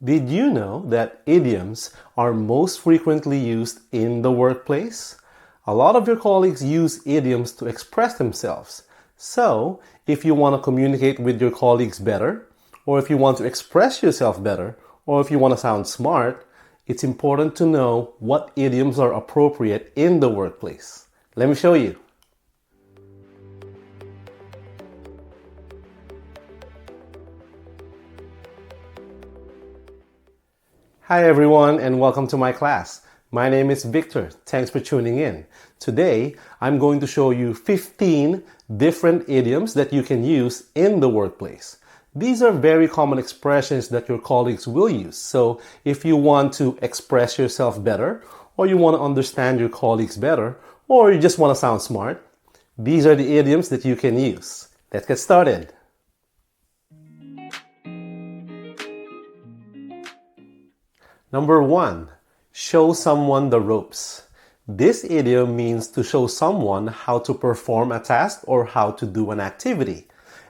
Did you know that idioms are most frequently used in the workplace? A lot of your colleagues use idioms to express themselves. So, if you want to communicate with your colleagues better, or if you want to express yourself better, or if you want to sound smart, it's important to know what idioms are appropriate in the workplace. Let me show you. Hi everyone and welcome to my class. My name is Victor. Thanks for tuning in. Today, I'm going to show you 15 different idioms that you can use in the workplace. These are very common expressions that your colleagues will use. So if you want to express yourself better, or you want to understand your colleagues better, or you just want to sound smart, these are the idioms that you can use. Let's get started. Number 1, show someone the ropes. This idiom means to show someone how to perform a task or how to do an activity.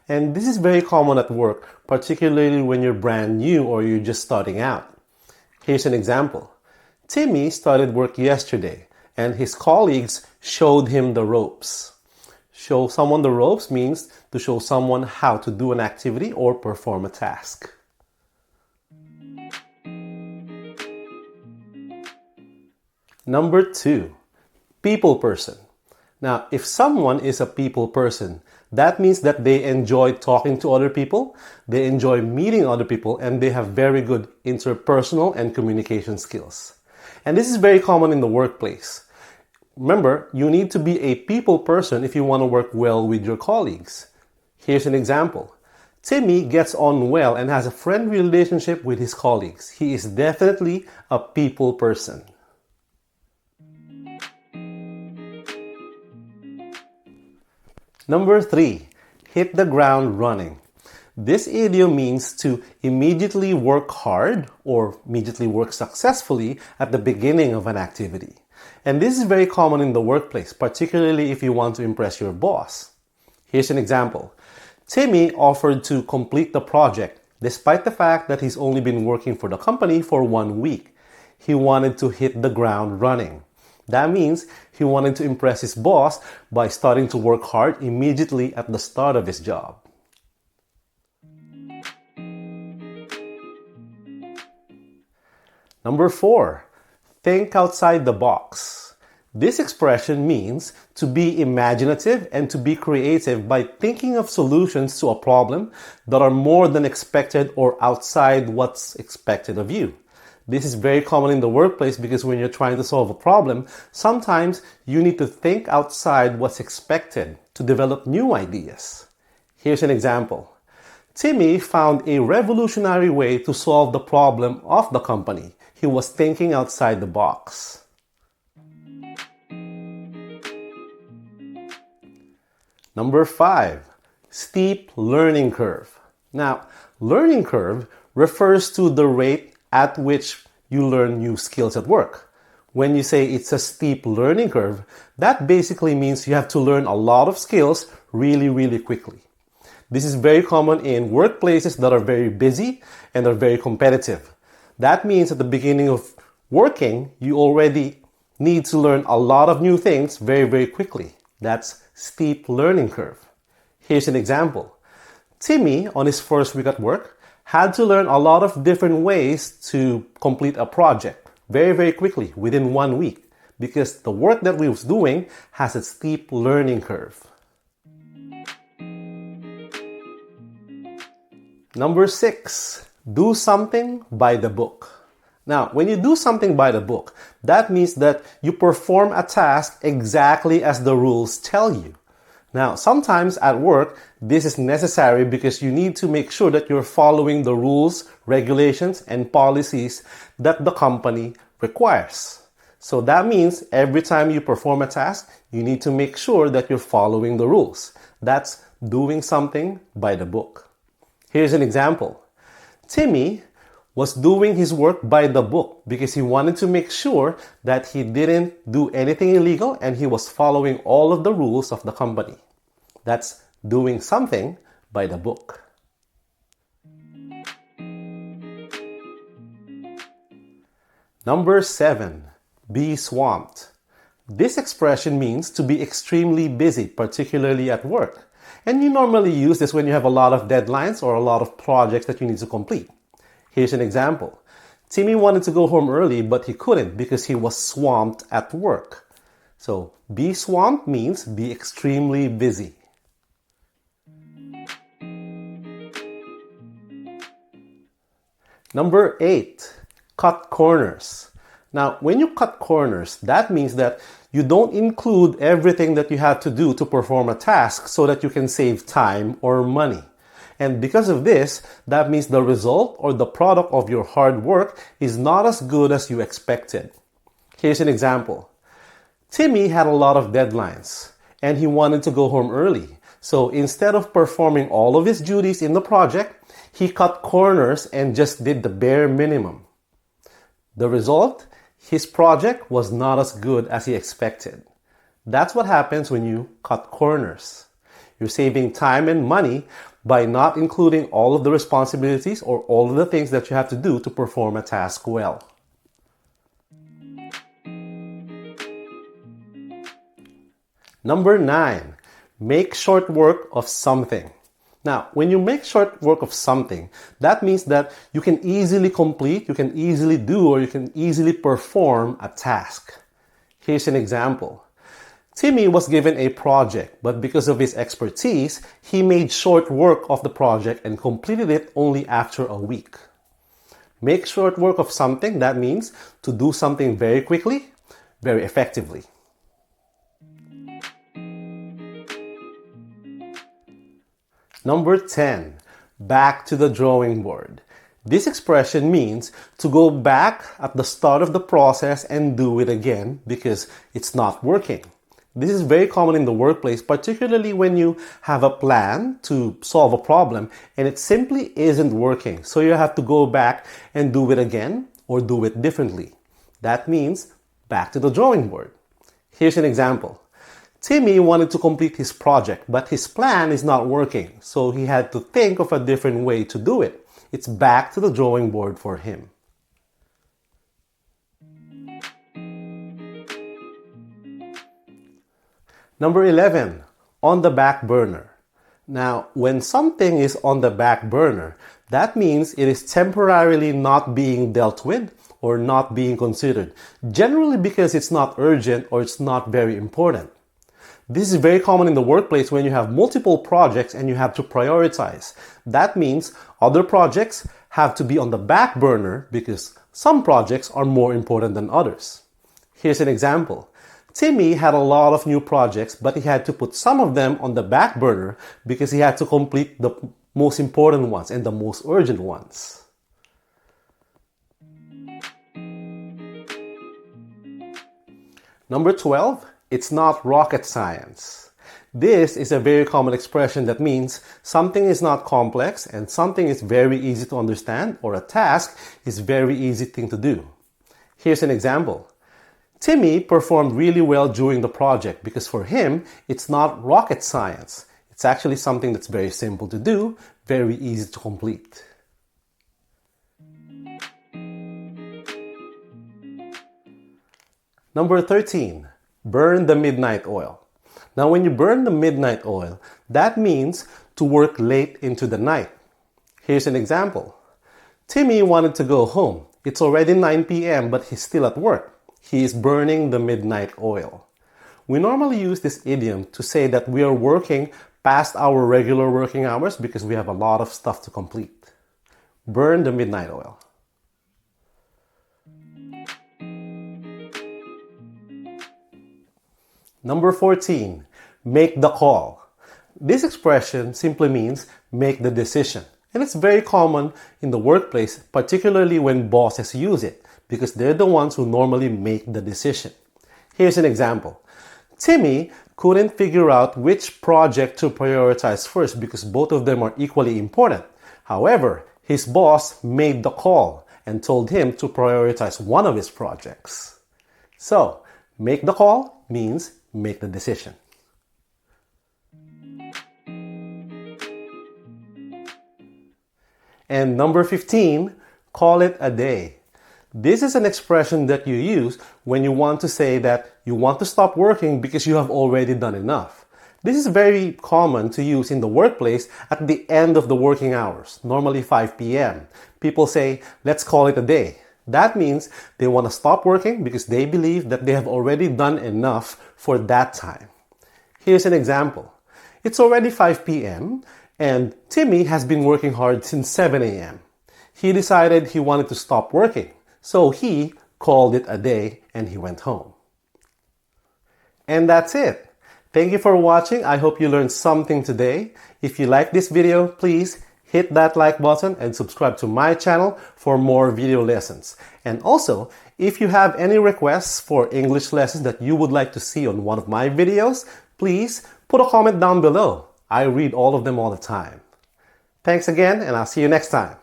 And this is very common at work, particularly when you're brand new or you're just starting out. Here's an example. Timmy started work yesterday and his colleagues showed him the ropes. Show someone the ropes means to show someone how to do an activity or perform a task. Number 2, people person. Now, if someone is a people person, that means that they enjoy talking to other people, they enjoy meeting other people, and they have very good interpersonal and communication skills. And this is very common in the workplace. Remember, you need to be a people person if you want to work well with your colleagues. Here's an example. Timmy gets on well and has a friendly relationship with his colleagues. He is definitely a people person. Number 3, hit the ground running. This idiom means to immediately work hard or immediately work successfully at the beginning of an activity. And this is very common in the workplace, particularly if you want to impress your boss. Here's an example. Timmy offered to complete the project despite the fact that he's only been working for the company for 1 week. He wanted to hit the ground running. That means he wanted to impress his boss by starting to work hard immediately at the start of his job. Number 4, think outside the box. This expression means to be imaginative and to be creative by thinking of solutions to a problem that are more than expected or outside what's expected of you. This is very common in the workplace because when you're trying to solve a problem, sometimes you need to think outside what's expected to develop new ideas. Here's an example. Timmy found a revolutionary way to solve the problem of the company. He was thinking outside the box. Number 5, steep learning curve. Now, learning curve refers to the rate at which you learn new skills at work. When you say it's a steep learning curve, that basically means you have to learn a lot of skills really quickly. This is very common in workplaces that are very busy and are very competitive. That means at the beginning of working, you already need to learn a lot of new things very quickly. That's steep learning curve. Here's an example. Timmy, on his first week at work, had to learn a lot of different ways to complete a project very quickly within 1 week because the work that we was doing has a steep learning curve. Number 6, do something by the book. Now, when you do something by the book, that means that you perform a task exactly as the rules tell you. Now, sometimes at work, this is necessary because you need to make sure that you're following the rules, regulations, and policies that the company requires. So that means every time you perform a task, you need to make sure that you're following the rules. That's doing something by the book. Here's an example. Timmy was doing his work by the book because he wanted to make sure that he didn't do anything illegal and he was following all of the rules of the company. That's doing something by the book. Number 7, be swamped. This expression means to be extremely busy, particularly at work. And you normally use this when you have a lot of deadlines or a lot of projects that you need to complete. Here's an example. Timmy wanted to go home early, but he couldn't because he was swamped at work. So, be swamped means be extremely busy. Number 8, cut corners. Now, when you cut corners, that means that you don't include everything that you have to do to perform a task so that you can save time or money. And because of this, that means the result or the product of your hard work is not as good as you expected. Here's an example. Timmy had a lot of deadlines and he wanted to go home early. So instead of performing all of his duties in the project, he cut corners and just did the bare minimum. The result? His project was not as good as he expected. That's what happens when you cut corners. You're saving time and money by not including all of the responsibilities or all of the things that you have to do to perform a task well. Number 9, make short work of something. Now, when you make short work of something, that means that you can easily complete, you can easily do, or you can easily perform a task. Here's an example. Timmy was given a project, but because of his expertise, he made short work of the project and completed it only after a week. Make short work of something, that means to do something very quickly, very effectively. Number 10, back to the drawing board. This expression means to go back at the start of the process and do it again because it's not working. This is very common in the workplace, particularly when you have a plan to solve a problem and it simply isn't working. So you have to go back and do it again or do it differently. That means back to the drawing board. Here's an example. Timmy wanted to complete his project, but his plan is not working, so he had to think of a different way to do it. It's back to the drawing board for him. Number 11, on the back burner. Now, when something is on the back burner, that means it is temporarily not being dealt with or not being considered, generally because it's not urgent or it's not very important. This is very common in the workplace when you have multiple projects and you have to prioritize. That means other projects have to be on the back burner because some projects are more important than others. Here's an example. Timmy had a lot of new projects, but he had to put some of them on the back burner because he had to complete the most important ones and the most urgent ones. Number 12, it's not rocket science. This is a very common expression that means something is not complex and something is very easy to understand, or a task is very easy thing to do. Here's an example. Timmy performed really well during the project because for him, it's not rocket science. It's actually something that's very simple to do, very easy to complete. Number 13, burn the midnight oil. Now, when you burn the midnight oil, that means to work late into the night. Here's an example. Timmy wanted to go home. It's already 9 p.m., but he's still at work. He is burning the midnight oil. We normally use this idiom to say that we are working past our regular working hours because we have a lot of stuff to complete. Burn the midnight oil. Number 14, make the call. This expression simply means make the decision. And it's very common in the workplace, particularly when bosses use it, because they're the ones who normally make the decision. Here's an example. Timmy couldn't figure out which project to prioritize first because both of them are equally important. However, his boss made the call and told him to prioritize one of his projects. So, make the call means make the decision. And number 15, call it a day. This is an expression that you use when you want to say that you want to stop working because you have already done enough. This is very common to use in the workplace at the end of the working hours, normally 5 p.m. People say, let's call it a day. That means they want to stop working because they believe that they have already done enough for that time. Here's an example. It's already 5 p.m. and Timmy has been working hard since 7 a.m. He decided he wanted to stop working, so he called it a day and he went home. And that's it. Thank you for watching. I hope you learned something today. If you like this video, please hit that like button and subscribe to my channel for more video lessons. And also, if you have any requests for English lessons that you would like to see on one of my videos, please put a comment down below. I read all of them all the time. Thanks again, and I'll see you next time.